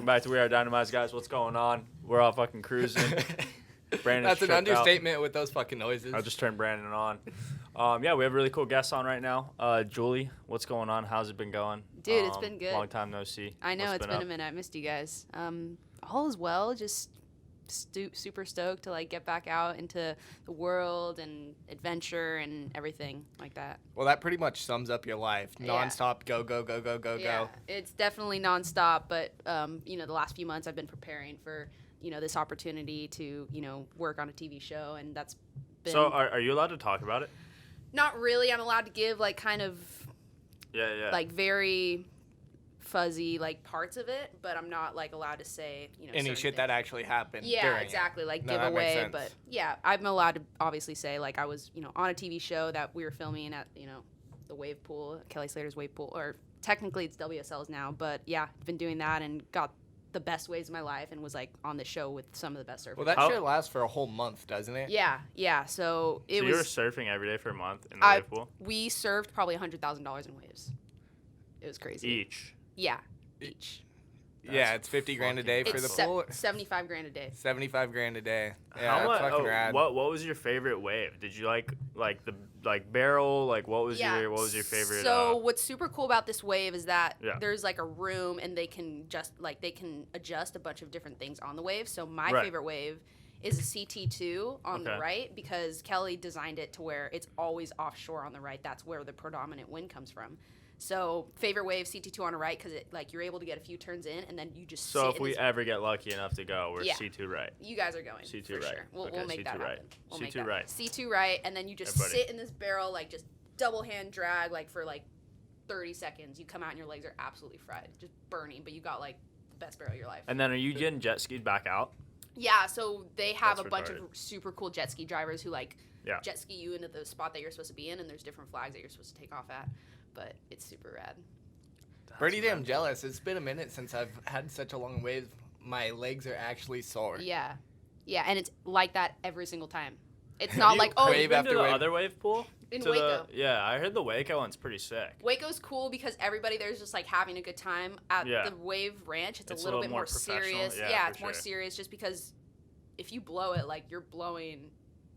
Welcome back to We Are Dynamize, guys. What's going on? We're all fucking cruising. Brandon's That's an understatement with those fucking noises. I just turned Brandon on. Yeah, we have really cool guests on right now. Juli, what's going on? How's it been going? Dude, it's been good. Long time no see. I know, it's been a minute. I missed you guys. All is well. Just super stoked to like get back out into the world and adventure and everything like that. Well, that pretty much sums up your life. Nonstop, go. Yeah, it's definitely nonstop. But the last few months I've been preparing for this opportunity to work on a TV show, and that's been. So are you allowed to talk about it? Not really. I'm allowed to give like kind of. Yeah. Like very fuzzy like parts of it, but I'm not like allowed to say any shit things that actually happened. Yeah, exactly. Like No, give that makes away, sense. but yeah, I'm allowed to obviously say like I was on a TV show that we were filming at the wave pool, Kelly Slater's wave pool, or technically it's WSL's now, but yeah, been doing that and got the best waves of my life and was like on the show with some of the best surfers. Well, that shit lasts for a whole month, doesn't it? Yeah. So it was. You were surfing every day for a month in the wave pool? We served probably $100,000 in waves. It was crazy. Each? Yeah, each. Yeah, it's 50 grand a day for the pool. 75 grand a day. 75 grand a day. Yeah, How that's much? fucking rad. What was your favorite wave? Did you like the barrel? Like what was your favorite? So what's super cool about this wave is that Yeah. there's like a room and they can adjust a bunch of different things on the wave. So my Right. favorite wave is a CT2 on the right because Kelly designed it to where it's always offshore on the right. That's where the predominant wind comes from. So favorite wave CT2 on the right because you're able to get a few turns in and then you just So sit if we ever get lucky enough to go, we're Yeah. C2 right. You guys are going. C2 for right. Sure. We'll Okay, make that C2 right. happen. We'll C2 make that. right. C2 right, and then you just Everybody. sit in this barrel, like just double hand drag, like for like 30 seconds. You come out and your legs are absolutely fried, just burning, but you got like the best barrel of your life. And then are you getting jet skied back out? Yeah, so they have That's a bunch retarded. of super cool jet ski drivers who Yeah. jet ski you into the spot that you're supposed to be in, and there's different flags that you're supposed to take off at. But it's super rad. Pretty damn jealous. It's been a minute since I've had such a long wave. My legs are actually sore. Yeah, and it's like that every single time. It's not like Have oh, you wave been after to the wave. other wave pool? In To Waco. Yeah, I heard the Waco one's pretty sick. Waco's cool because everybody there's just like having a good time. At Yeah. the Wave Ranch, it's It's a little bit more professional. serious. Yeah, it's for more sure. serious just because if you blow it, like you're blowing,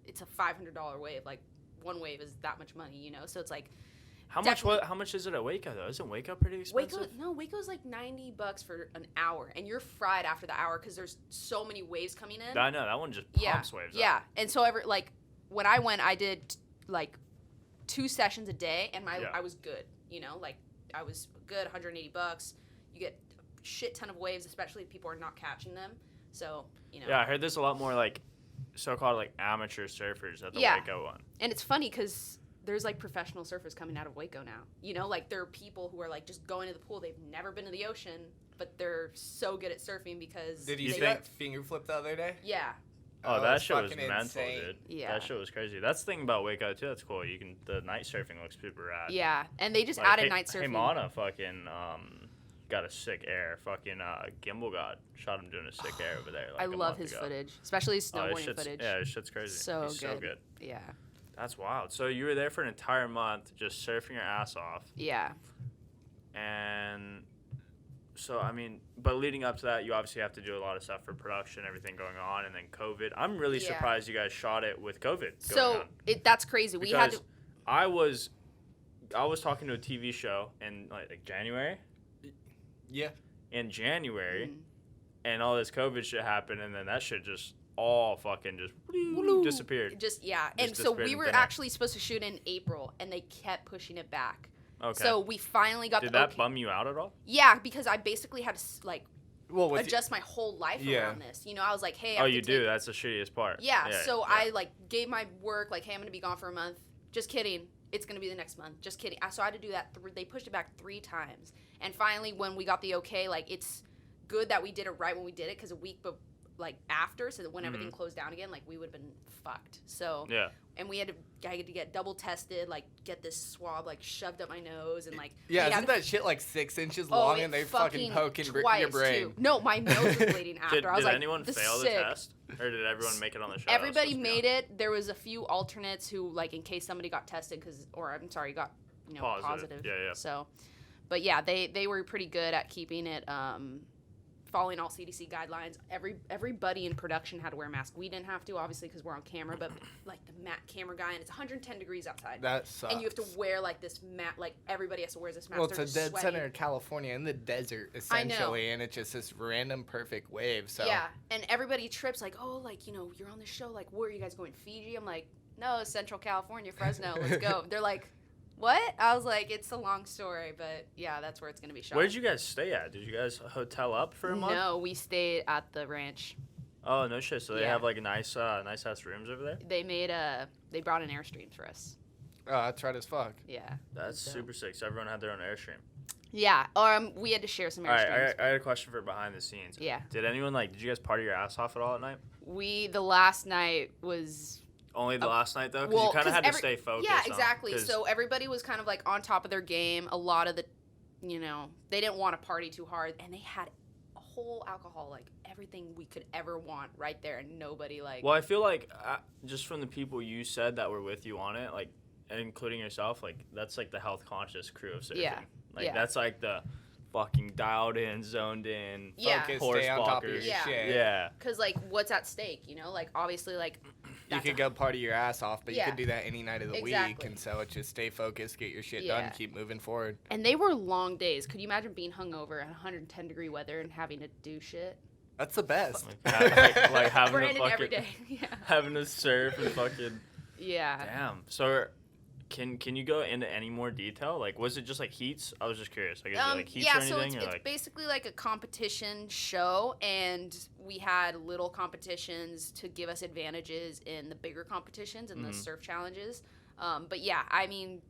it's a $500 wave. Like one wave is that much money, So it's like How Definitely. much is it at Waco though? Isn't Waco pretty expensive? Waco's like $90 for an hour, and you're fried after the hour because there's so many waves coming in. I know that one just pumps waves. Yeah, and so when I went, I did like 2 sessions a day, and I was good. Like I was good, $180. You get a shit ton of waves, especially if people are not catching them. So Yeah, I heard there's a lot more like so-called like amateur surfers at the Waco one. And it's funny because there's like professional surfers coming out of Waco now. Like there are people who are like just going to the pool. They've never been to the ocean, but they're so good at surfing because Did you they see that finger flip the other day? Yeah. Oh, that it's shit was fucking mental, insane. dude. Yeah. That shit was crazy. That's the thing about Waco too. That's cool. The night surfing looks super rad. Yeah, and they just Like, added night surfing. Hey, Mana fucking got a sick air. Fucking Gimbal God shot him doing a sick air over there. Like I a love month his ago. footage, especially his Oh, his snowboarding shit's- footage. Yeah, his shit's crazy. So He's so good. good. Yeah. That's wild. So you were there for an entire month just surfing your ass off. Yeah. And so, I mean, but leading up to that, you obviously have to do a lot of stuff for production, everything going on, and then COVID. I'm really Yeah. surprised you guys shot it with COVID going So on. that's crazy. We had Because to. I was talking to a TV show in like January. Yeah. In January, Mm. and all this COVID shit happened, and then that shit just all fucking just disappeared. And so disappeared we in were thin air. actually supposed to shoot in April, and they kept pushing it back. Okay. So we finally got Did the that okay. bum you out at all? Yeah, because I basically had to Well, with adjust my whole life Yeah. around this. I was like, hey. I Oh, have to you do. take- That's the shittiest part. Yeah. So yeah. I gave my work hey, I'm gonna be gone for a month. Just kidding. It's gonna be the next month. Just kidding. So I had to do that. They pushed it back 3 times, and finally, when we got the okay, it's good that we did it right when we did it because a week after, so that when everything closed down again, we would have been fucked. So Yeah. and I had to get double tested, get this swab shoved up my nose, and Yeah, we had isn't to- that shit 6 inches Oh, long it and they fucking poke in your twice, brain? too. No, my nose was bleeding after. Did, I was did like, anyone this fail is the sick. test, or did everyone make it on the show? Everybody made it. There was a few alternates who, in case somebody got tested, got Positive. positive. Yeah. So, but yeah, they were pretty good at keeping it following all CDC guidelines. Everybody in production had to wear a mask. We didn't have to, obviously, because we're on camera, but like the camera guy, and it's 110 degrees outside. That sucks. And you have to wear like this mat, like everybody has to wear this mask. Well, They're it's a just dead sweating. center of California in the desert, essentially, and it's just this random perfect wave. So Yeah, and everybody trips like, oh, like, you know, you're on the show. Like, where are you guys going? Fiji? I'm like, no, Central California, Fresno. Let's go. They're like, what? I was like, it's a long story, but yeah, that's where it's gonna be shot. Where did you guys stay at? Did you guys hotel up for a month? No, we stayed at the ranch. Oh, no shit. So they Yeah. have like nice ass rooms over there? They brought an Airstream for us. oh, that's right as fuck. Yeah. That's So- super sick. So everyone had their own Airstream. Yeah. We had to share some All right, Airstreams. I had a question for behind the scenes. Yeah. Did anyone did you guys party your ass off at all at night? The last night was. Only the last night though, because Well, you kind of 'cause had to stay focused. Yeah, huh? exactly. 'Cause- So everybody was kind of like on top of their game. A lot of the, you know, they didn't want to party too hard, and they had a whole alcohol, like everything we could ever want right there, and nobody like. Well, I feel like just from the people you said that were with you on it, like, and including yourself, like that's like the health conscious crew of surfing. Yeah, Like yeah. that's like the fucking dialed in, zoned in, Yeah. Focus, horse stay on top of your blockers. Yeah. shit. Yeah. Because like, what's at stake? You know, like obviously, like. You that's could a- go party your ass off, but Yeah. you could do that any night of the week, Exactly. and so it's just stay focused, get your shit Yeah. done, keep moving forward. And they were long days. Could you imagine being hungover at 110 degree weather and having to do shit? That's the best. Like having We're to in it fucking every day. Yeah. having to surf and fucking. Yeah. Damn. So, can you go into any more detail? Like, was it just like heats? I was just curious. Like, is it like heats yeah, or so anything? it's basically like a competition show, and we had little competitions to give us advantages in the bigger competitions and the surf challenges. But yeah, I mean,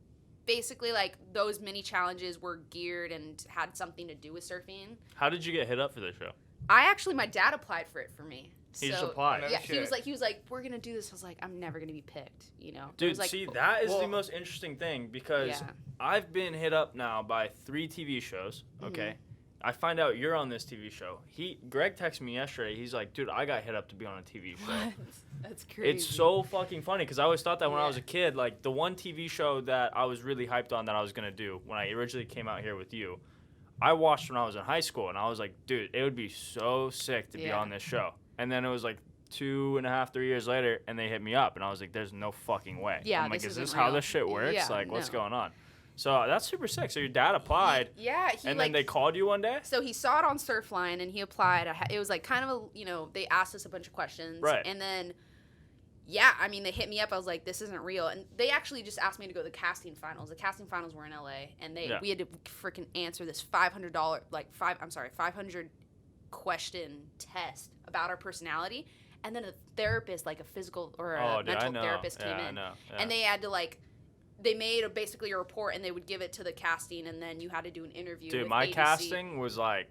basically like those mini challenges were geared and had something to do with surfing. How did you get hit up for this show? My dad applied for it for me. He just So- applied. No Yeah, shit. he was like, we're gonna do this. I was like, I'm never gonna be picked, you know. It Dude, was like, see, that is the Well- most interesting thing because Yeah. I've been hit up now by 3 TV shows. Okay, I find out you're on this TV show. Greg texted me yesterday. He's like, dude, I got hit up to be on a TV show. What? That's crazy. It's so fucking funny because I always thought that when I Yeah. was a kid, like the one TV show that I was really hyped on that I was gonna do when I originally came out here with you, I watched when I was in high school, and I was like, dude, it would be so sick to be Yeah. on this show. And then it was like 2.5, 3 years later, and they hit me up, and I was like, there's no fucking way. Yeah, I'm like, this is this isn't how real. this shit works? Yeah, Like, what's no. going on? So that's super sick. So your dad applied, Yeah, and then they called you one day? So he saw it on Surfline and he applied. It was like kind of a, you know, they asked us a bunch of questions. Right. And then, yeah, I mean, they hit me up. I was like, this isn't real. And they actually just asked me to go to the casting finals. The casting finals were in LA. And Yeah. we had to freaking answer this $500 question test about our personality. And then a therapist, like a physical or a Dude, I mental know. therapist came Yeah, I in. know. Yeah. And they had to they made basically a report and they would give it to the casting, and then you had to do an interview. Dude, with my ABC. casting was like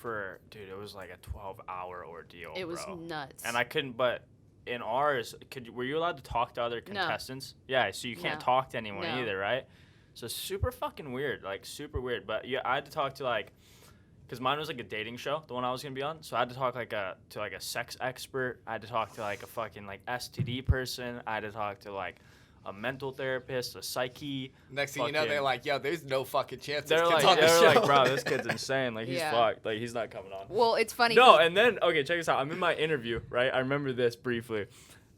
it was like a 12-hour ordeal, It was bro. nuts. And I couldn't, but in ours, were you allowed to talk to other No. contestants? Yeah, so you can't No. talk to anyone No. either, right? So super fucking weird, like super weird. But yeah, I had to talk to because mine was like a dating show, the one I was gonna be on. So I had to talk to a sex expert. I had to talk to like a fucking like STD person. I had to talk to like a mental therapist, a psyche. Next thing you know, they're Fucking- like, yo, there's no fucking chance They're this kid's like, on the show. bro, this kid's insane. Like he's Yeah. fucked. Like he's not coming on. Well, it's funny. No, and then okay, check this out. I'm in my interview, right? I remember this briefly.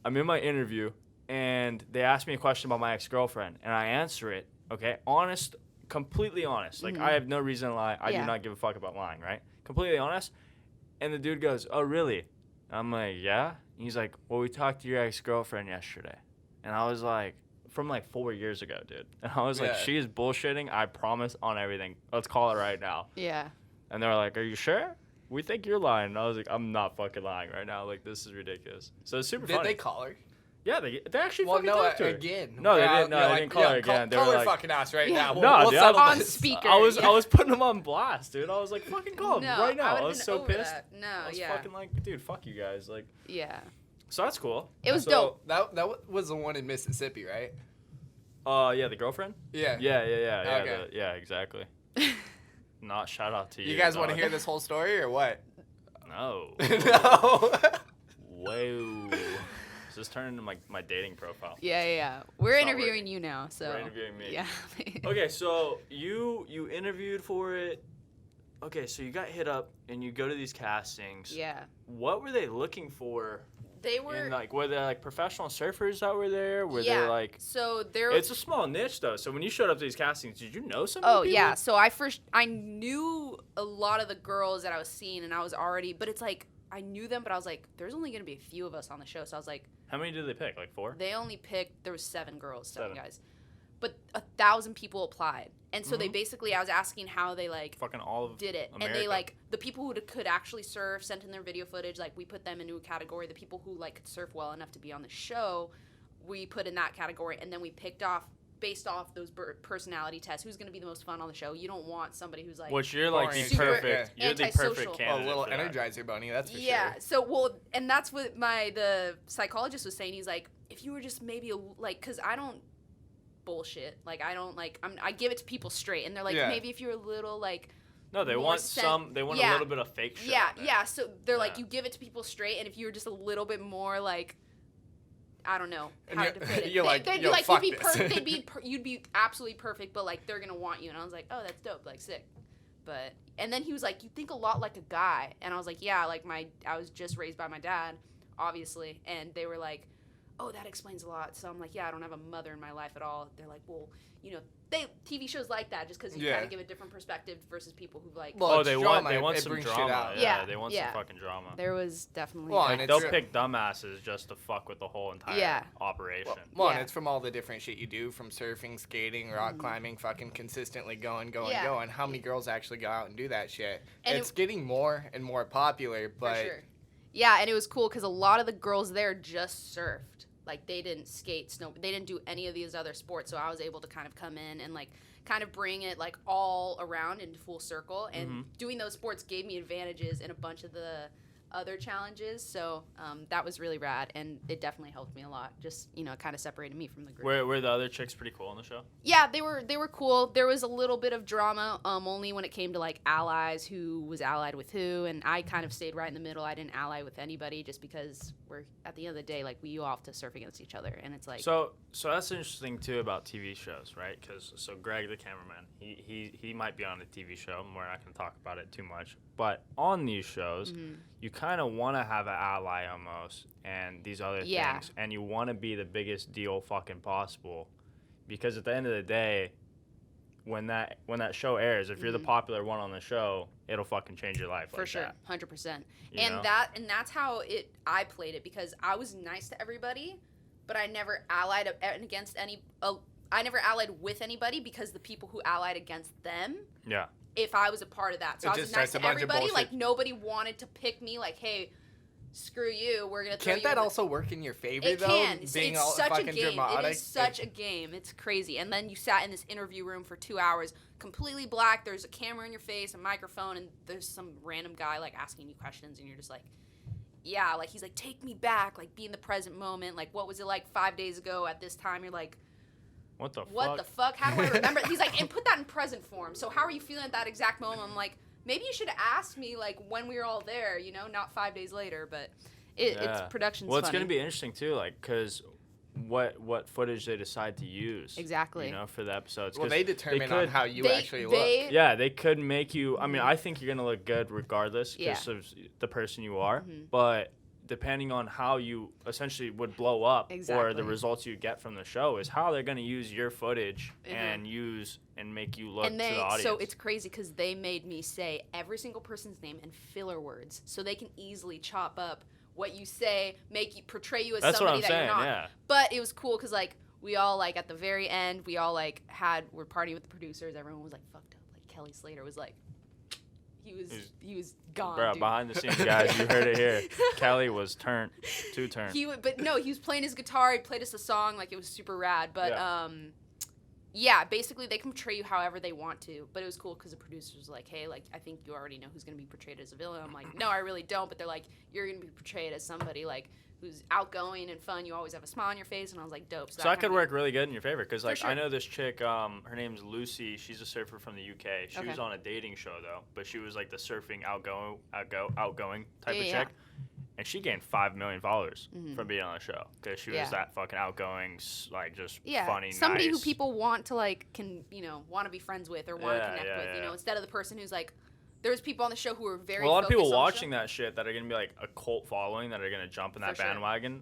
I'm in my interview, and they asked me a question about my ex-girlfriend, and I answer it. Okay, honest, completely honest. Like I have no reason to lie. I Yeah. do not give a fuck about lying, right? Completely honest. And the dude goes, "Oh, really?" I'm like, "Yeah." And he's like, "Well, we talked to your ex-girlfriend yesterday," and I was like, "From like 4 years ago, dude." And I was like, Yeah. "She is bullshitting. I promise on everything. Let's call it right now." Yeah. And they were like, "Are you sure? We think you're lying." And I was like, "I'm not fucking lying right now. Like, this is ridiculous." So it's super Did funny. they call her? Yeah, they actually Well, fucking no, talked to her. again. No, they didn't. No, You're they like, didn't call yeah, her again. They Call were her like, fucking ass right Yeah. now. No, We'll dude, settle On this. speaker. I was yeah. putting them on blast, dude. I was like, "Fucking call them No, right now." I I would've was been so over pissed. that. No, I was yeah. fucking like, "Dude, fuck you guys." Like, Yeah. so that's cool. It was So- dope. That was the one in Mississippi, right? Yeah, the girlfriend. Yeah. Yeah, Okay. yeah, exactly. Not shout out to you. You guys want to dog. hear this whole story or what? No. No. Whoa. Is this turning into my dating profile? Yeah. We're It's not interviewing working. you now, so. We're interviewing me. Yeah. Okay, so you interviewed for it. okay, so you got hit up and you go to these castings. Yeah. What were they looking for? They were And, like, were they like professional surfers that were there? Were yeah. they like? So there. It's a small niche though. So when you showed up to these castings, did you know some of the people? Yeah. So I knew a lot of the girls that I was seeing, and I was already. But it's like I knew them, but I was like, there's only gonna be a few of us on the show. So I was like, how many did they pick? Like 4? They only picked. There was 7 girls, 7 guys, but 1,000 people applied, and so they basically. I was asking how they like fucking all of did it, America. and they like the people who could actually surf sent in their video footage. Like we put them into a category. The people who like could surf well enough to be on the show, we put in that category, and then we picked off based off those personality tests who's going to be the most fun on the show. You don't want somebody who's like which you're like the super perfect. You're the antisocial. perfect candidate. A little for that. Energizer bunny, that's for yeah. sure. So well, and that's what the psychologist was saying. He's like, if you were just maybe like, because I don't bullshit. Like I don't like I give it to people straight, and they're like, maybe if you're a little like. No, they want they want a little bit of fake shit. Yeah. So they're like, you give it to people straight, and if you were just a little bit more like, I don't know how to put it. You're like, they'd yo, be like, fuck you'd be this. perfect. You'd be absolutely perfect, but like they're gonna want you. And I was like, oh, that's dope, like sick. But and then he was like, you think a lot like a guy, and I was like, yeah, like I was just raised by my dad, obviously, and they were like, oh, that explains a lot. So I'm like, yeah, I don't have a mother in my life at all. They're like, well, you know, TV shows like that just because you kind of give a different perspective versus people who like. Well, they drama, want it some brings shit drama. out. Yeah, they want some fucking drama. There was definitely. Well, like, and they'll pick dumbasses just to fuck with the whole entire operation. Well, and it's from all the different shit you do, from surfing, skating, rock climbing, fucking consistently going. How many girls actually go out and do that shit? And it's getting more and more popular, but. For sure. Yeah, and it was cool because a lot of the girls there just surfed. Like, they didn't skate, they didn't do any of these other sports, so I was able to kind of come in and, like, kind of bring it, like, all around into full circle. And doing those sports gave me advantages in a bunch of the other challenges, so that was really rad, and it definitely helped me a lot. Just, you know, it kind of separated me from the group. Were the other chicks pretty cool on the show? Yeah, they were cool. There was a little bit of drama, only when it came to like allies, who was allied with who, and I kind of stayed right in the middle. I didn't ally with anybody just because we're at the end of the day, like, we all have to surf against each other, and it's like. So that's interesting too about TV shows, right? Because Greg, the cameraman, he might be on a TV show. We're not going to talk about it too much, but on these shows, you kind of want to have an ally almost, and these other things, and you want to be the biggest deal fucking possible, because at the end of the day, when that show airs, if you're the popular one on the show, it'll fucking change your life. For like sure, that. 100%. You know? That's how I played it, because I was nice to everybody, but I never allied against any. I never allied with anybody, because the people who allied against them. Yeah. If I was a part of that, so I was nice to everybody. Like, nobody wanted to pick me. Like, hey, screw you, we're gonna throw you. Can't that also work in your favor, it though? Can. Being it's all such fucking a game. dramatic. It is such a game. It's crazy. And then you sat in this interview room for 2 hours, completely black. There's a camera in your face, a microphone, and there's some random guy like asking you questions, and you're just like, yeah, like, he's like, take me back, like, be in the present moment. Like, what was it like 5 days ago at this time? You're like, what the fuck? How do I remember? He's like, and put that in present form. So how are you feeling at that exact moment? I'm like, maybe you should have asked me, like, when we were all there, you know, not 5 days later. But it's production's Well, it's funny. going to be interesting, too, like, because what footage they decide to use. Exactly. You know, for the episodes. Well, they determine on how you actually look. Yeah, they could make you, I mean, I think you're going to look good regardless because of the person you are. But depending on how you essentially would blow up or the results you get from the show is how they're going to use your footage and use and make you look to the audience. So it's crazy because they made me say every single person's name in filler words, so they can easily chop up what you say, portray you as somebody that you're not. Yeah. But it was cool because, like, we all, like, at the very end, we all, like, we're partying with the producers. Everyone was, like, fucked up. Like, Kelly Slater was, like, he was gone, bro, dude. behind the scenes, guys, you heard it here. Kelly was turned. He was playing his guitar. He played us a song. Like, it was super rad. But, yeah, basically they can portray you however they want to. But it was cool because the producers was like, hey, like, I think you already know who's going to be portrayed as a villain. I'm like, no, I really don't. But they're like, you're going to be portrayed as somebody, like, who's outgoing and fun. You always have a smile on your face. And I was like, dope. So that could work really good in your favor because, like, sure. I know this chick, her name's Lucy. She's a surfer from the UK. She was on a dating show, though. But she was, like, the surfing outgoing type of chick. And she gained 5 million followers from being on the show because she was that fucking outgoing, like, just funny, somebody nice. who people want to, like, want to be friends with or want to connect with, you know, instead of the person who's like, there was people on the show who were very. Well, a lot of people watching that that shit that are gonna be like a cult following that are gonna jump in that bandwagon.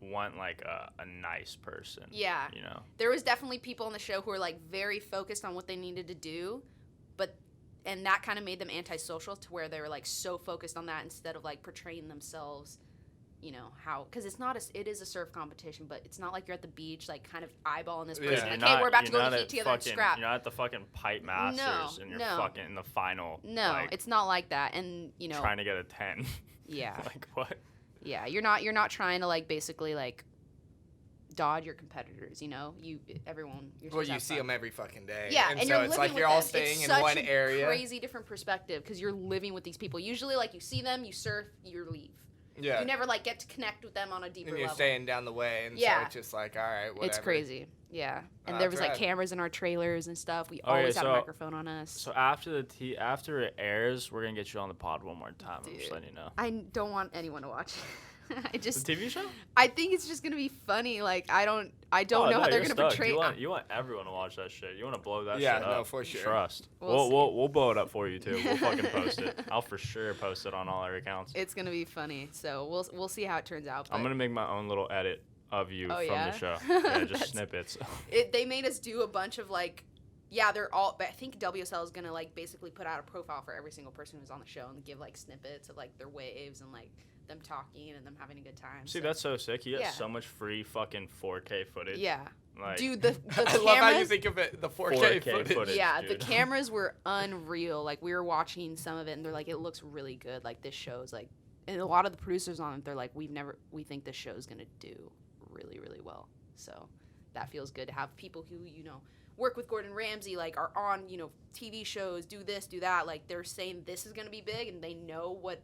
Want like a nice person. Yeah. You know. There was definitely people on the show who were like very focused on what they needed to do, and that kind of made them antisocial to where they were like so focused on that instead of like portraying themselves, you know, how, because it is a surf competition, but it's not like you're at the beach like kind of eyeballing this person like, hey, we're about to go to the heat together and scrap. You're not at the fucking pipe masters and you're fucking in the final. No, like, it's not like that. And you know, trying to get a 10. Yeah. Like what? Yeah, you're not trying to like basically like dodge your competitors, you know. Everyone. Well, you see them every fucking day. Yeah, and so you're it's like you're all staying in one area. Crazy different perspective because you're living with these people. Usually, like you see them, you surf, you leave. Yeah. You never like get to connect with them on a deeper level. And you're staying down the way, and so it's just like, all right, whatever. It's crazy. Yeah, and there was like cameras in our trailers and stuff. We always had a microphone on us. So after it airs, we're gonna get you on the pod one more time. Dude, I'm just letting you know. I don't want anyone to watch. The TV show? I think it's just gonna be funny. Like I don't know how they're gonna portray. You want everyone to watch that shit. You want to blow that shit up. Yeah, no, for sure. Trust. We'll blow it up for you too. We'll fucking post it. I'll for sure post it on all our accounts. It's gonna be funny. So we'll see how it turns out. I'm gonna make my own little edit of you from the show. Yeah, just snippets. They made us do a bunch of like. Yeah, they're all. But I think WSL is gonna like basically put out a profile for every single person who's on the show and give like snippets of like their waves and like them talking and them having a good time. See, that's so sick. You get so much free fucking 4K footage. Yeah. Like, dude, the I cameras, love how you think of it, the 4K footage. Yeah, dude. The cameras were unreal. Like we were watching some of it and they're like, it looks really good. Like this show's like, and a lot of the producers on it, they're like, we think this show's gonna do really, really well. So that feels good to have people who, you know, work with Gordon Ramsay, like are on, you know, TV shows, do this, do that. Like they're saying this is gonna be big and they know what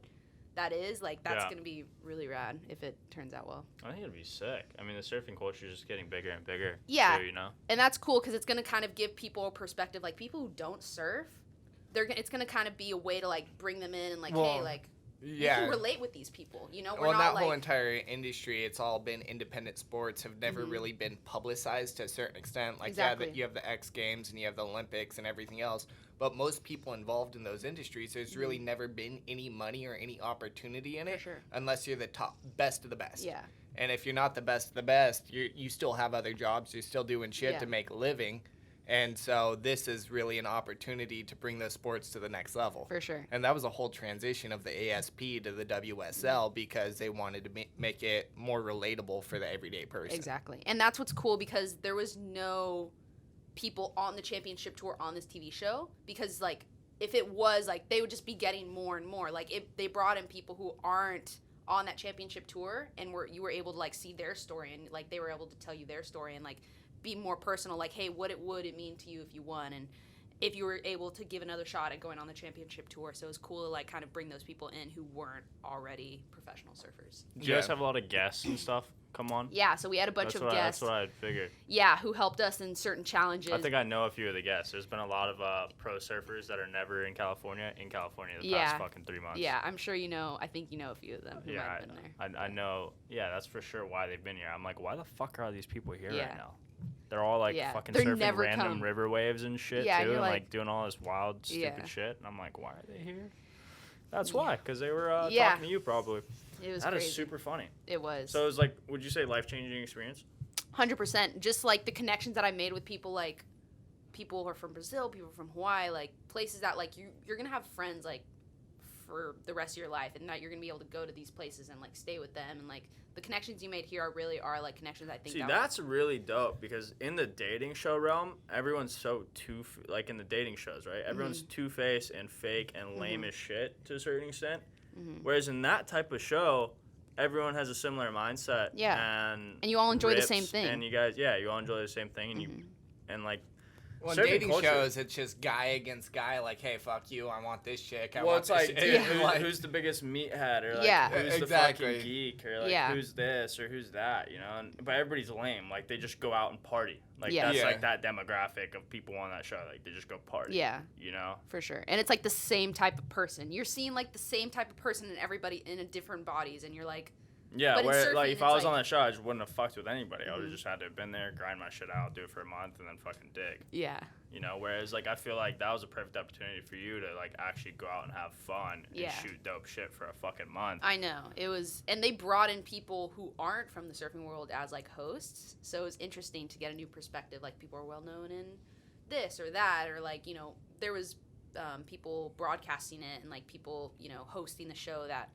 that is. Like that's gonna be really rad if it turns out well. I think it'd be sick. I mean, the surfing culture is just getting bigger and bigger. Yeah, too, you know. And that's cool because it's gonna kind of give people a perspective. Like people who don't surf, it's gonna kind of be a way to like bring them in and like, hey, like. You can relate with these people, you know. We're not that like, whole entire industry, it's all been independent sports, have never really been publicized to a certain extent. Like, you have the X Games and you have the Olympics and everything else, but most people involved in those industries, there's really never been any money or any opportunity in it, unless you're the best of the best. Yeah. And if you're not the best of the best, you still have other jobs, you're still doing shit to make a living. And so this is really an opportunity to bring those sports to the next level. For sure. And that was a whole transition of the ASP to the WSL because they wanted to make it more relatable for the everyday person. Exactly. And that's what's cool because there was no people on the championship tour on this TV show because, like, if it was, like, they would just be getting more and more. Like, if they brought in people who aren't on that championship tour and you were able to, like, see their story and, like, they were able to tell you their story and, like, be more personal, like, hey, what would it mean to you if you won and if you were able to give another shot at going on the championship tour. So it was cool to like kind of bring those people in who weren't already professional surfers. Do you guys have a lot of guests and stuff come on? Yeah, so we had a bunch of guests. That's what I figured. Yeah, who helped us in certain challenges. I think I know a few of the guests. There's been a lot of pro surfers that are never in California the past fucking 3 months. Yeah, I'm sure you know. I think you know a few of them who might have been there. I know. Yeah, that's for sure why they've been here. I'm like, why the fuck are these people here right now? They're all like fucking surfing random river waves and shit too, and like doing all this wild, stupid shit. And I'm like, why are they here? That's why, because they were talking to you probably. It was crazy. That is super funny. It was. So it was like, would you say life-changing experience? 100%. Just like the connections that I made with people, like people who are from Brazil, people from Hawaii, like places that like you're gonna have friends like for the rest of your life, and that you're gonna be able to go to these places and like stay with them, and like the connections you made here are like connections I think. See, that's really dope because in the dating show realm, everyone's so like in the dating shows, right? Everyone's two-faced and fake and lame as shit to a certain extent. Whereas in that type of show, everyone has a similar mindset. Yeah. And you all enjoy the same thing. And you guys, you all enjoy the same thing, and you and like. Well, dating shows, it's just guy against guy, like, hey, fuck you, I want this chick, it's like, dude, who's the biggest meathead, or like, who's the fucking geek, or like, who's this, or who's that, you know? But everybody's lame. Like, they just go out and party. Like, that's like that demographic of people on that show. Like, they just go party. Yeah. You know? For sure. And it's like the same type of person. You're seeing like the same type of person in everybody in different bodies, and you're like, Yeah, but where surfing, like if I was like, on that show, I just wouldn't have fucked with anybody. I would have just had to have been there, grind my shit out, do it for a month, and then fucking dig. Yeah. You know, whereas like I feel like that was a perfect opportunity for you to like actually go out and have fun and shoot dope shit for a fucking month. I know. It was, and they brought in people who aren't from the surfing world as like hosts, so it was interesting to get a new perspective. Like people are well known in this or that, or like, you know, there was people broadcasting it and like people, you know, hosting the show that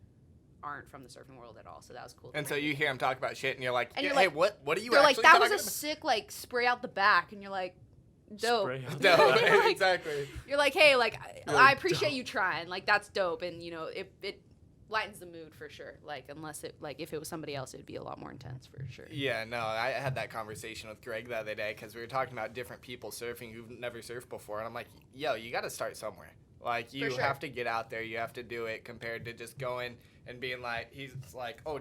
aren't from the surfing world at all. So that was cool. And so you hear them talk about shit, and you're like, and hey, you're like, what are you? They're actually like, that was talking a sick like spray out the back, and you're like, dope. No, Like, exactly. You're like, hey, like You're I like, appreciate dope. you trying. Like that's dope, and you know, it lightens the mood for sure. Like unless it like if it was somebody else, it'd be a lot more intense for sure. Yeah, no, I had that conversation with Greg the other day because we were talking about different people surfing who've never surfed before, and I'm like, yo, you got to start somewhere. Like you sure. have to get out there, you have to do it compared to just going and being like, he's like, oh,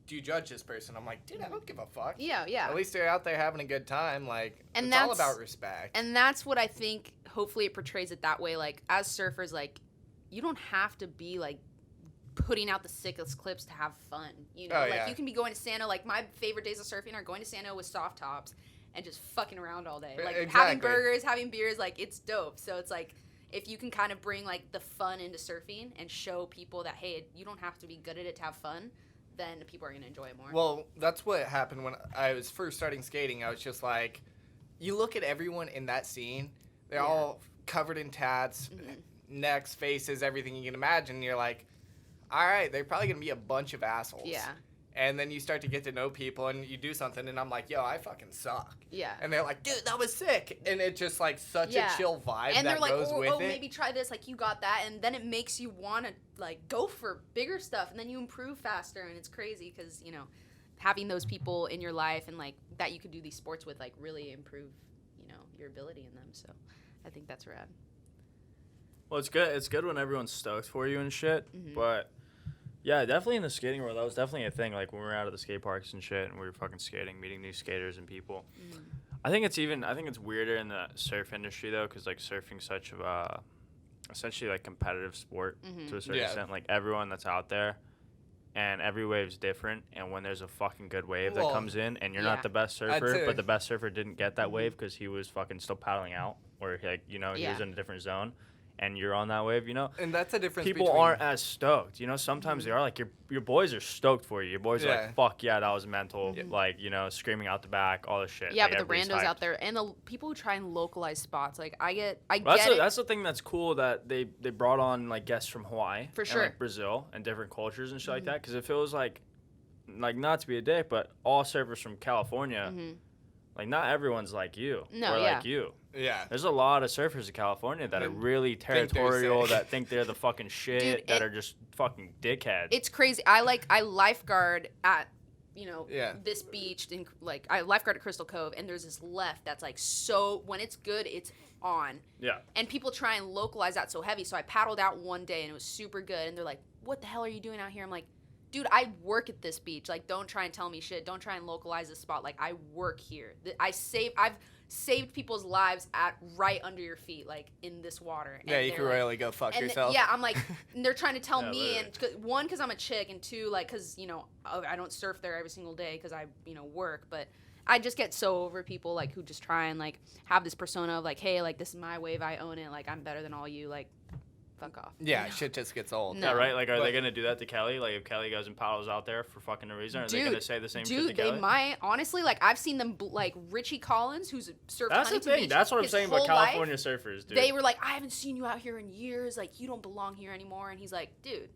do you judge this person? I'm like, dude, I don't give a fuck. Yeah. At least they're out there having a good time. Like, And it's all that's- about respect. And that's what I think. Hopefully, it portrays it that way. Like as surfers, like you don't have to be like putting out the sickest clips to have fun. You know, Oh, like yeah. you can be going to Sano. Like my favorite days of surfing are going to Sano with soft tops and just fucking around all day. Like having Exactly. burgers, having beers. Like it's dope. So it's like if you can kind of bring like the fun into surfing and show people that hey, you don't have to be good at it to have fun, then people are gonna enjoy it more. Well, that's what happened when I was first starting skating. I was just like, you look at everyone in that scene, they're Yeah. all covered in tats, necks, faces, everything you can imagine. And you're like, all right, they're probably going to be a bunch of assholes. Yeah. And then you start to get to know people and you do something and I'm like, yo, I fucking suck. Yeah. And they're like, dude, that was sick. And it's just like such Yeah. a chill vibe And that they're like, goes with it. maybe try this, like you got that, and then it makes you want to like go for bigger stuff, and then you improve faster, and it's crazy because you know having those people in your life and like that you could do these sports with like really improve you know your ability in them. So I think that's rad. Well, it's good. It's good when everyone's stoked for you and shit. But yeah, definitely in the skating world, that was definitely a thing. Like when we were out at the skate parks and shit, and we were fucking skating, meeting new skaters and people. I think it's weirder in the surf industry though, because like surfing's such a essentially like competitive sport to a certain extent. Like everyone that's out there, and every wave's different. And when there's a fucking good wave that comes in, and you're not the best surfer, but the best surfer didn't get that wave because he was fucking still paddling out, or like you know he was in a different zone. And you're on that wave, you know? And that's a difference People between... aren't as stoked. You know, sometimes they are. Like, your boys are stoked for you. Your boys are like, fuck yeah, that was mental. Like, you know, screaming out the back, all this shit. Yeah, like, but the everybody's randos hyped. out there and the people who try and localize spots, like I get That's the thing that's cool that they brought on, like, guests from Hawaii. For and, sure. like, Brazil and different cultures and shit like that. Because it feels like, not to be a dick, but all surfers from California, like, not everyone's like you. No, or yeah. like you. Yeah. There's a lot of surfers in California that are really territorial, that think they're the fucking shit, Dude, that are just fucking dickheads. It's crazy. I lifeguard at, you know, this beach, and like I lifeguard at Crystal Cove, and there's this left that's like so when it's good, it's on. Yeah. And people try and localize that so heavy. So I paddled out one day and it was super good, and they're like, "What the hell are you doing out here?" I'm like, "Dude, I work at this beach. Like, don't try and tell me shit. Don't try and localize this spot. Like, I work here. I've saved people's lives right under your feet, like in this water." Yeah, you can really go fuck yourself. Yeah, I'm like, and they're trying to tell Yeah, me, literally. and one, because I'm a chick, and two, like, because you know I don't surf there every single day because I work, but I just get so over people like who just try and like have this persona of like, hey, like this is my wave, I own it, like I'm better than all you, like fuck off. Yeah, shit just gets old. No. Yeah, right? Like, are they going to do that to Kelly? Like, if Kelly goes and paddles out there for fucking no reason, are they going to say the same shit to Kelly? They might. Honestly, like, I've seen them, like, Richie Collins, who's surfed That's the Huntington thing. Beach That's what I'm his saying about whole California life. surfers, dude. They were like, I haven't seen you out here in years. Like, you don't belong here anymore. And he's like, dude,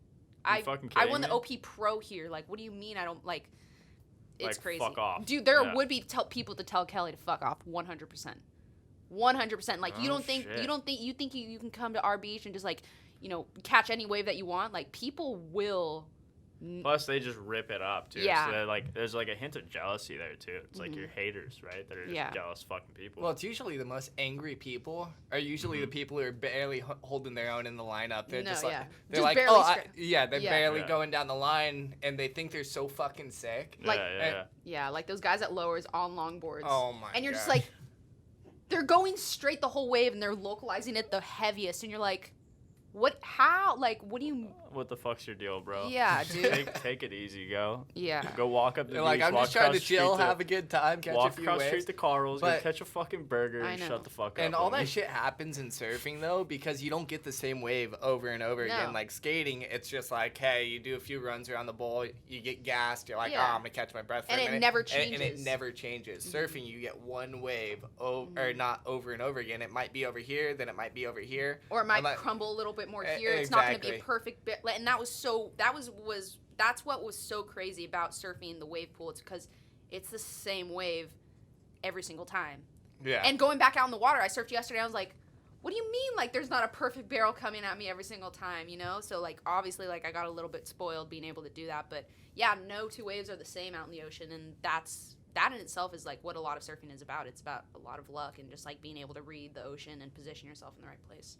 I fucking won kidding the me? OP Pro here. Like, what do you mean I don't, like, it's Like, crazy. fuck off. Dude, there Yeah. would be people to tell Kelly to fuck off 100%. 100%. Like, you Oh, think shit. you think you can come to our beach and just, like, you know, catch any wave that you want? Like, people will... Plus, they just rip it up, too. Yeah. So, they're like, there's, like, a hint of jealousy there, too. It's like your haters, right? That are just jealous fucking people. Well, it's usually the most angry people are usually the people who are barely holding their own in the lineup. They're just like, they're Just like, barely they're barely Yeah. going down the line, and they think they're so fucking sick. yeah, like- yeah. Yeah, like those guys at lowers on longboards. Oh my And you're just gosh. like, they're going straight the whole wave and they're localizing it the heaviest, and you're like, How? Like, what do you? What the fuck's your deal, bro? Yeah, dude. Take it easy, go. Yeah. Go walk up the beach. Like, I'm walk just trying to across the chill, street have a good time, catch a walk few across the waves. street to Carl's, go But- catch a fucking burger, I and know. shut the fuck up. And all homie. that shit happens in surfing though because you don't get the same wave over and over No. again. Like skating, it's just like, hey, you do a few runs around the bowl, you get gassed, you're like, Yeah. oh, I'm gonna catch my breath for And a it minute. never And it changes. never changes. Surfing, you get one wave, or not over and over again. It might be over here, then it might be over here. Or it might Like- crumble a little bit more here. It's not going to be a Exactly. perfect bit. And that's what was so crazy about surfing in the wave pool. It's because it's the same wave every single time. Yeah. And going back out in the water, I surfed yesterday. I was like, what do you mean? Like, there's not a perfect barrel coming at me every single time, you know? So, like, obviously, like, I got a little bit spoiled being able to do that. But, yeah, no two waves are the same out in the ocean. And that in itself is, like, what a lot of surfing is about. It's about a lot of luck and just, like, being able to read the ocean and position yourself in the right place.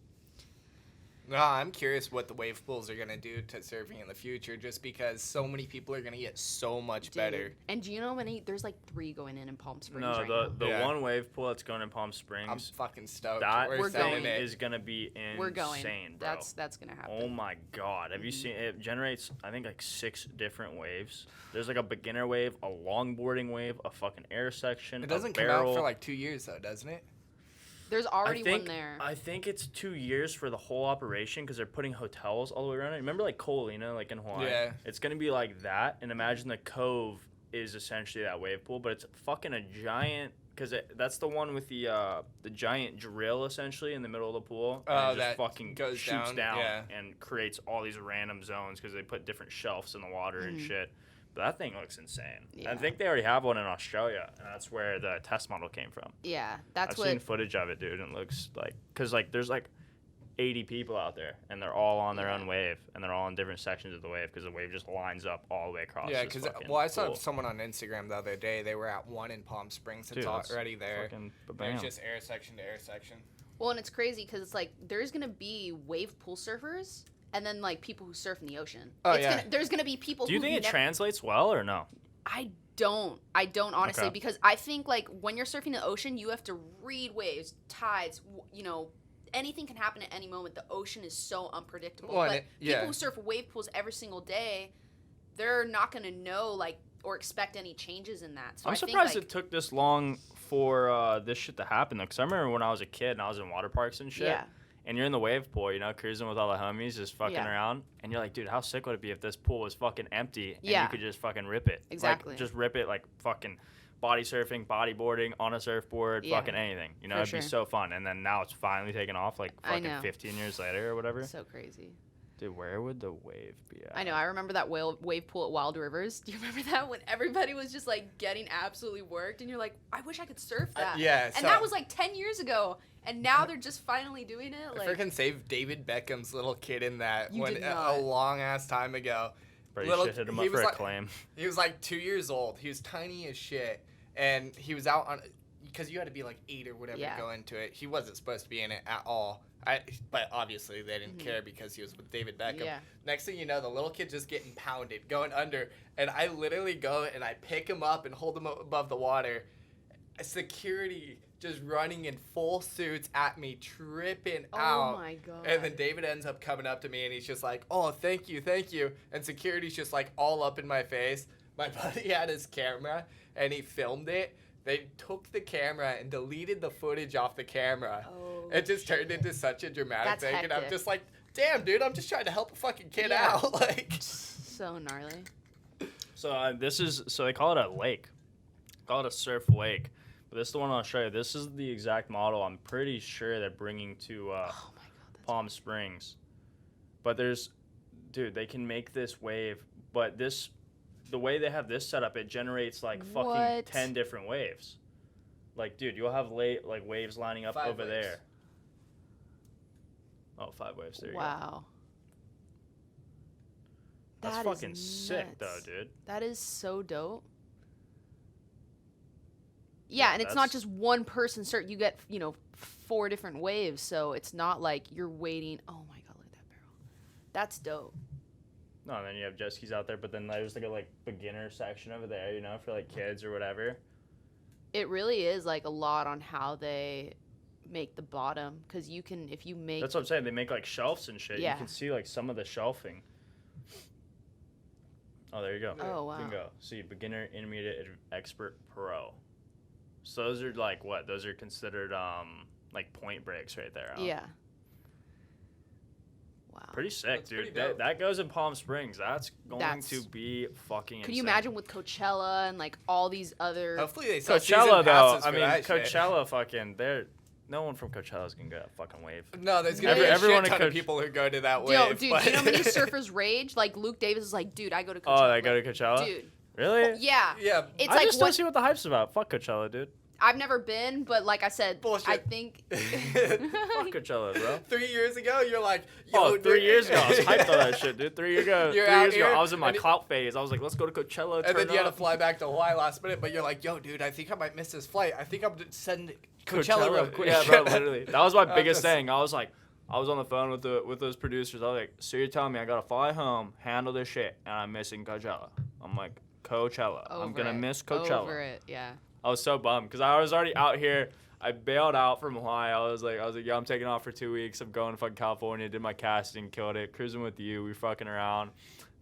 No, I'm curious what the wave pools are gonna do to surfing in the future, just because so many people are gonna get so much better. And do you know how many? There's like 3 going in Palm Springs No, right now. the Yeah. one wave pool that's going in Palm I'm Springs. fucking stoked. That We're sending going. it. is gonna be insane, We're going. bro. That's gonna happen. Oh my god. Have you seen it? Generates, I think, like 6 different waves. There's like a beginner wave, a longboarding wave, a fucking air section. It doesn't a come barrel. out for like 2 years though, doesn't it? There's already I think, one there. I think it's 2 years for the whole operation because they're putting hotels all the way around it. Remember like Ko'olina, like in Hawaii? Yeah. It's going to be like that. And imagine the cove is essentially that wave pool, but it's fucking a giant, because that's the one with the giant drill essentially in the middle of the pool. And Oh, it just that fucking goes shoots down yeah. and creates all these random zones because they put different shelves in the water and Mhm. shit. But that thing looks insane. Yeah. I think they already have one in Australia, and that's where the test model came from. Yeah, that's I've what. seen footage of it, dude, and it looks like, because like there's like 80 people out there, and they're all on their Yeah. own wave, and they're all in different sections of the wave because the wave just lines up all the way across. Yeah, this because fucking I saw pool. someone on Instagram the other day. They were at one in Palm Springs. It's Dude, that's already there. Fucking There's ba-bam. just air section to air section. Well, and it's crazy because it's like there's gonna be wave pool surfers, and then like people who surf in the ocean. Oh, It's yeah. there's gonna be people. Do you who think it never, translates well or no? I don't honestly, Okay. because I think like when you're surfing the ocean, you have to read waves, tides, you know, anything can happen at any moment. The ocean is so unpredictable. Well, but yeah. people who surf wave pools every single day, they're not gonna know like or expect any changes in that. So I'm I surprised think, it took this long for this shit to happen, though, because I remember when I was a kid and I was in water parks and shit. Yeah. And you're in the wave pool, you know, cruising with all the homies, just fucking Yeah. around. And you're like, dude, how sick would it be if this pool was fucking empty and Yeah. you could just fucking rip it? Exactly. Like, just rip it, like fucking body surfing, bodyboarding, on a surfboard, Yeah. fucking anything. You know, For it'd be sure. so fun. And then now it's finally taken off, like I fucking know. 15 years later or whatever. So crazy. Dude, where would the wave be at? I know. I remember that wave pool at Wild Rivers. Do you remember that when everybody was just like getting absolutely worked, and you're like, I wish I could surf that. Yeah, And so- that was like 10 years ago, and now they're just finally doing it. I Like, freaking saved David Beckham's little kid in that You when did a not. long ass time ago. Bro, you little- should hit him he up for was a like- claim. He was like 2 years old. He was tiny as shit, and he was out on because you had to be like 8 or whatever Yeah. to go into it. He wasn't supposed to be in it at all. But obviously they didn't care because he was with David Beckham. Yeah. Next thing you know, the little kid just getting pounded, going under, and I literally go and I pick him up and hold him above the water. Security just running in full suits at me, tripping out. oh my god. And then David ends up coming up to me and he's just like, oh, thank you, thank you. And security's just like all up in my face. My buddy had his camera and he filmed it. They took the camera and deleted the footage off the camera. Oh, It just turned into such a dramatic That's thing. And I'm hectic. just like, damn, dude, I'm just trying to help a fucking kid Yeah. out. Like, so gnarly. So so they call it a lake. Call it a surf lake. But this is the one I'll show you. This is the exact model I'm pretty sure they're bringing to Oh my god. That's Palm Springs. But dude, they can make this wave, but the way they have this set up, it generates like fucking What? 10 different waves. Like, dude, you'll have like waves lining up 5 over waves. there. Oh, 5 waves. There you go. wow. That's That is fucking sick, though, nuts. dude. That is so dope. Yeah, and it's not that's- just one person surf. You get, 4 different waves, so it's not like you're waiting. Oh my god, look at that barrel. That's dope. No, and then you have jet skis out there, but then there's like a beginner section over there, for like kids or whatever. It really is like a lot on how they make the bottom because you can if you make. That's what I'm saying. They make like shelves and shit. Yeah. You can see like some of the shelving. Oh, there you go. Oh wow. Bingo. See, beginner, intermediate, expert, pro. So those are like what? Those are considered like point breaks right there. Huh? Yeah. Wow. Pretty sick, That's dude. pretty dope. That goes in Palm Springs. That's going to be fucking Could you insane. imagine with Coachella and like all these other? Hopefully they sell Coachella season though? passes I for mean, that shit. Coachella fucking no one from Coachella is gonna get a fucking wave. No, there's gonna be Everyone a in shit ton of Coach- people who go to that Yo, wave. dude, but- do you know how many surfers rage? Like Luke Davis is like, dude, I go to Coachella. Oh, they go to Coachella? Dude. Really? Yeah. Yeah. It's I like just don't what see what the hype's about. Fuck Coachella, dude. I've never been, but like I said, Bullshit. I think. Fuck Coachella, bro. 3 years ago, you're like, yo, Oh, 3 years ago, I was hyped on that shit, dude. 3 years ago, You're 3 out years ago, here, I was in my and it- clout phase. I was like, let's go to Coachella. And turn then you had to up. fly back to Hawaii last minute, but you're like, yo, dude, I think I might miss this flight. I think I'm gonna send Coachella real quick. Yeah, bro, literally. That was my I'm biggest just- thing. I was on the phone with those producers. I was like, so you're telling me I gotta fly home, handle this shit, and I'm missing Coachella? I'm like, Coachella. I'm gonna miss Coachella. Over it, yeah. I was so bummed because I was already out here. I bailed out from Hawaii. I was like, yeah, I'm taking off for 2 weeks. I'm going to fucking California. Did my casting, killed it. Cruising with you. We fucking around.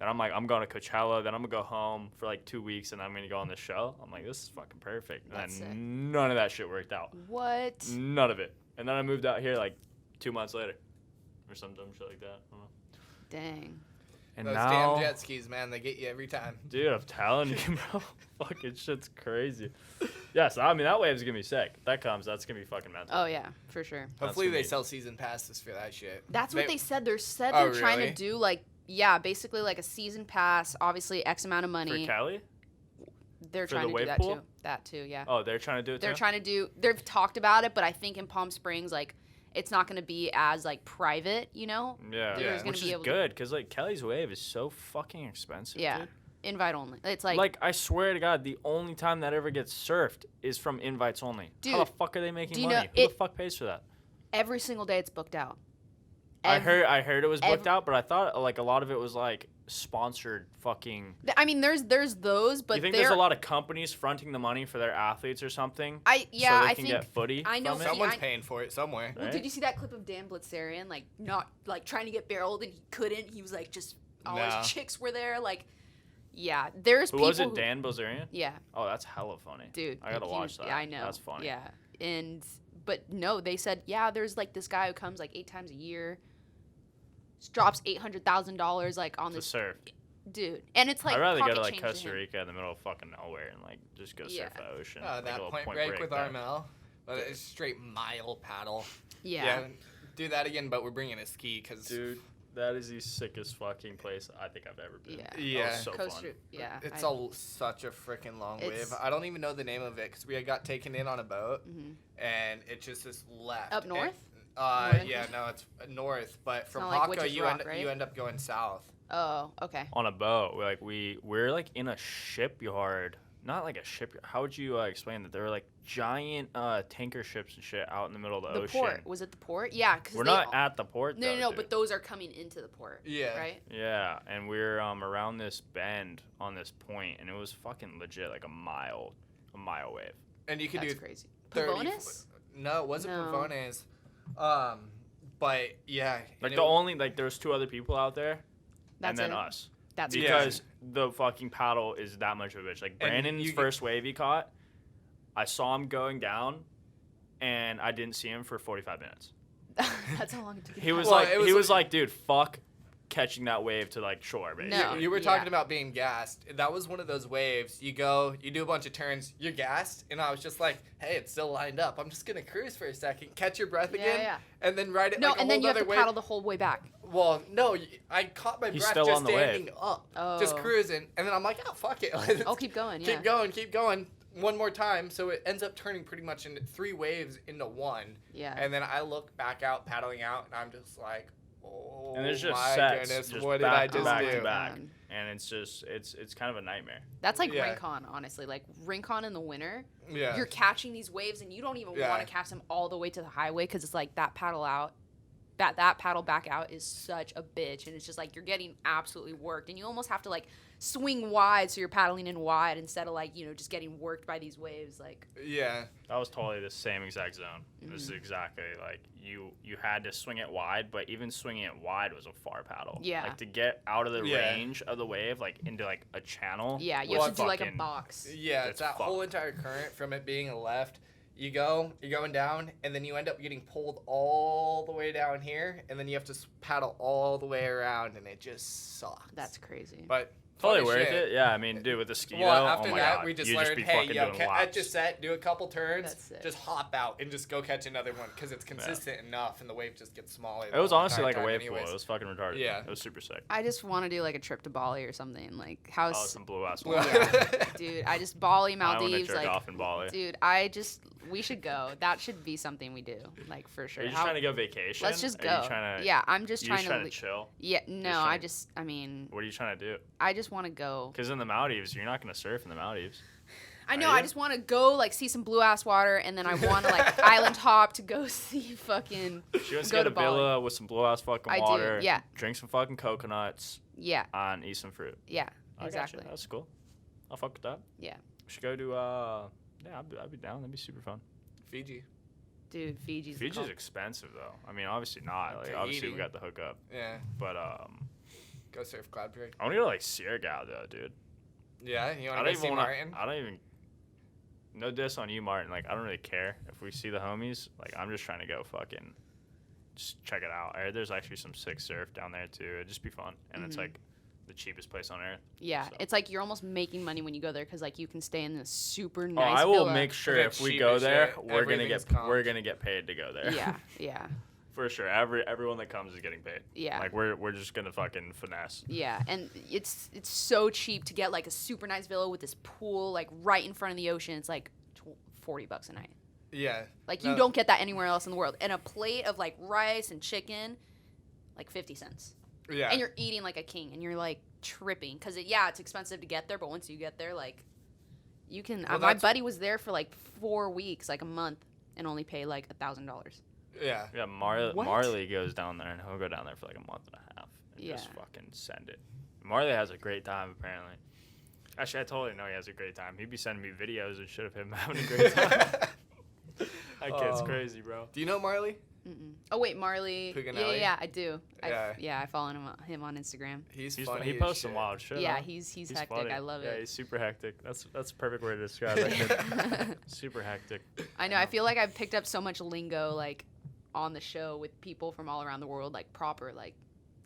And I'm like, I'm going to Coachella. Then I'm gonna go home for like 2 weeks, and I'm gonna go on this show. I'm like, this is fucking perfect. And That's sick. none of that shit worked out. What? None of it. And then I moved out here like 2 months later, or some dumb shit like that. I don't know. Dang. And Those now, damn jet skis, man, they get you every time. dude, I'm telling you, bro, fucking shit's crazy. Yes, I mean that wave's gonna be sick. If that comes, that's gonna be fucking mental. Oh yeah, for sure. Hopefully gonna they be- sell season passes for that shit. That's what they said. They're Oh, trying really? to do like basically like a season pass. Obviously, X amount of For money. Cali? They're for trying the to do wave that pool? too. That too, yeah. Oh, they're trying to do it They're too? trying to do. They've talked about it, but I think in Palm Springs, like it's not going to be as like private, you know. Yeah, There's gonna which be is able to- good because like Kelly's wave is so fucking expensive. Yeah, dude. invite only. It's Like I swear to God, the only time that ever gets surfed is from invites only. How Dude, the fuck are they making do you money? know Who the it- fuck pays for that? every single day it's booked out. I heard it was booked ev- out, but I thought like a lot of it was like sponsored fucking. I mean, there's those, but you think they're there's a lot of companies fronting the money for their athletes or something? so they I can think get footy. I know from it? some- Someone's I- paying for it somewhere. Well, Right? did you see that clip of Dan Blitzerian like not like trying to get barreled and he couldn't? He was like just all No. his chicks were there. Like, yeah, there's Who people. was it? who- Dan Bilzerian? Yeah, Oh, that's hella funny. dude. I gotta he- watch that. Yeah, I know. That's funny. Yeah, but no, they said there's like this guy who comes like 8 times a year, drops $800,000 like on To this surf. dude, and it's like I'd rather go to pocket like change Costa him. Rica in the middle of fucking nowhere and like just go Yeah. surf the ocean. Oh, like a that little point break with there. Armel. But it's straight mile paddle. Yeah. Do that again, but we're bringing a ski because Dude, that is the sickest fucking place I think I've ever been. Yeah. That Yeah. was so Costa, fun. yeah. it's I- such a freaking long It's- wave. I don't even know the name of it because we got taken in on a boat Mhm. and it's just this left. Up north? And, yeah, no, it's north. But from not like Haka, Witch's you Rock, end right? you end up going south. Oh, okay. On a boat, we're like in a shipyard. Not like a shipyard. How would you explain that? There were like giant tanker ships and shit out in the middle of the The ocean. port was it the port? Yeah, because We're not at the port. No, though, no, dude. but those are coming into the port. Yeah. Right. Yeah, and we're around this bend on this point, and it was fucking legit, like a mile wave. And you could That's do crazy. 30 Pavonis? No, it wasn't No. Pavones. But yeah. Like and the it- only there was 2 other people out there, That's and then it. us. That's it. Because the fucking paddle is that much of a bitch. Like And Brandon's you get- first wave he caught, I saw him going down, and I didn't see him for 45 minutes. That's how long it took. He was Well, like, it was he was like- like, dude, fuck catching that wave to like shore, basically. No. You were Yeah. talking about being gassed. That was one of those waves. You go, you do a bunch of turns, you're gassed, and I was just like, hey, it's still lined up. I'm just gonna cruise for a second, catch your breath Yeah, again, yeah. and then ride it No, like a and whole then you have other to wave. paddle the whole way back. Well, no, I caught my He's breath still just on the wave. standing up, Oh. just cruising, and then I'm like, oh fuck it, I'll keep going. Yeah. keep going. One more time, so it ends up turning pretty much into 3 waves into one. Yeah. And then I look back out, paddling out, and I'm just like, oh And there's just my sets, goodness, just what did I back to just back do? to back, God. and it's just it's kind of a nightmare. That's like Yeah. Rincon, honestly. Like Rincon in the winter, Yeah. you're catching these waves and you don't even Yeah. want to catch them all the way to the highway because it's like that paddle out that paddle back out is such a bitch, and it's just like you're getting absolutely worked, and you almost have to like swing wide so you're paddling in wide instead of like, you know, just getting worked by these waves. Like, yeah, that was totally the same exact zone. This is exactly like you had to swing it wide, but even swinging it wide was a far paddle. Yeah, like to get out of the range of the wave, like into like a channel. Yeah, you have to do like a box. Yeah, it's that whole entire current from it being a left. You're going down, and then you end up getting pulled all the way down here, and then you have to paddle all the way around, and it just sucks. That's crazy. But totally worth it. Yeah, I mean, dude, with the ski, after oh my that, God, we just you learned, just be hey, fucking doing catch a set, do a couple turns, That's just hop out, and just go catch another one, because it's consistent enough, and the wave just gets smaller. It was honestly like a wave pool. It was fucking retarded. Yeah. It was super sick. I just want to do like a trip to Bali or something. Like, how? Oh, some blue ass water. Yeah, dude, I just Bali, Maldives. I want to jerk like, off in Bali. Dude, we should go. That should be something we do, like, for sure. Are you just trying to go vacation? Let's just go. I'm just trying to chill. Yeah, no, I mean. What are you trying to do? I just want to go. Because in the Maldives, you're not gonna surf in the Maldives. I know. I just want to go like see some blue ass water, and then I want to like island hop to go see fucking. She wants to get a villa with some blue ass fucking water. Do, yeah. Drink some fucking coconuts. Yeah. And eat some fruit. Yeah. Exactly. That's cool. I'll fuck with that. Yeah. We should go to yeah, I'd be down. That'd be super fun. Fiji. Dude, Fiji's expensive though. I mean, obviously not. Like obviously we got the hookup. Yeah. But go surf Cloud Parade. I want to go to like Sierra though, dude. Yeah, you want to go see Martin? I don't even. No diss on you, Martin. Like I don't really care if we see the homies. Like I'm just trying to go fucking, just check it out. I heard there's actually some sick surf down there too. It'd just be fun, and it's like the cheapest place on earth. Yeah, so. It's like you're almost making money when you go there because like you can stay in this super nice. I will villa. make sure if we go there, we're gonna get paid to go there. Yeah, yeah. For sure, everyone that comes is getting paid. Yeah, like we're just gonna fucking finesse. Yeah, and it's so cheap to get like a super nice villa with this pool like right in front of the ocean. It's like $40 a night. Yeah, like you don't get that anywhere else in the world. And a plate of like rice and chicken, like 50 cents. Yeah. And you're eating like a king, and you're like tripping because it's expensive to get there, but once you get there, like you can. My buddy was there for like 4 weeks, like a month, and only paid like $1,000. Yeah. Yeah. Marley goes down there, and he'll go down there for like a month and a half and just fucking send it. Marley has a great time apparently. Actually, I totally know he has a great time. He'd be sending me videos and shit of him having a great time. That kid's crazy, bro. Do you know Marley? Mm-mm. Oh wait, Marley. Puginelli? Yeah, I do. Yeah. I follow him on Instagram. He's funny. He posts some wild shit. Yeah, he's hectic. Funny. I love it. Yeah, he's super hectic. That's a perfect way to describe that kid. Super hectic. I know. I feel like I've picked up so much lingo like on the show with people from all around the world, like proper, like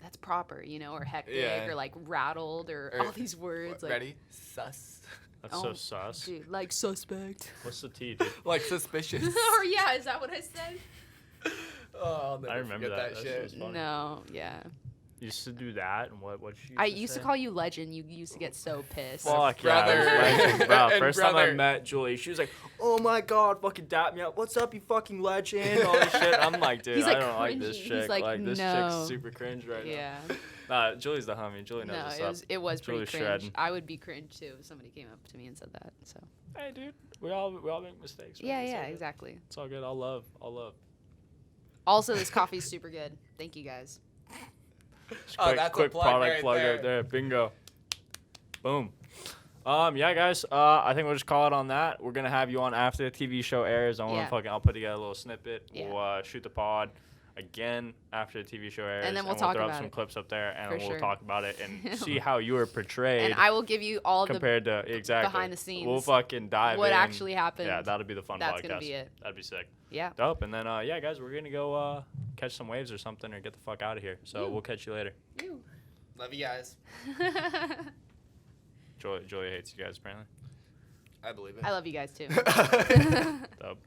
that's proper, you know, or hectic, or like rattled, or all these words. Like, ready? Sus. That's so sus. Dude, like suspect. What's the T, dude? Like suspicious. Or yeah, is that what I said? Oh, I'll never I remember that shit. No, yeah. You used to do that, and what she I used to call you legend. You used to get so pissed. Fuck yeah, legend, bro. First time I met Juli, she was like, "Oh my god, fucking dap me up. What's up, you fucking legend?" All this shit. I'm like, dude, I don't like this chick. Like this chick's super cringe right now. Nah, Juli's the homie. Juli knows what's up. It was pretty Juli's cringe. shredding. I would be cringe too if somebody came up to me and said that. So. Hey, dude, we all make mistakes. Man. Yeah, exactly. It's all good. All love. Also, this coffee's super good. Thank you guys. That's quick a plug product right plug there. right there. Bingo. Boom. Yeah, guys. I think we'll just call it on that. We're gonna have you on after the TV show airs. I'll put together a little snippet. Yeah. We'll shoot the pod again after the TV show airs, and then we'll throw about up some clips up there, and we'll sure. talk about it and see how you were portrayed. And I will give you all compared to behind the scenes. We'll fucking dive what in. actually happened. Yeah, that'll be the fun That's podcast. Gonna be it. That'd be sick. Yeah. Dope. And then yeah, guys, we're gonna go catch some waves or something, or get the fuck out of here. So we'll catch you later. Love you guys. Julia hates you guys apparently. I believe it. I love you guys too. Dope.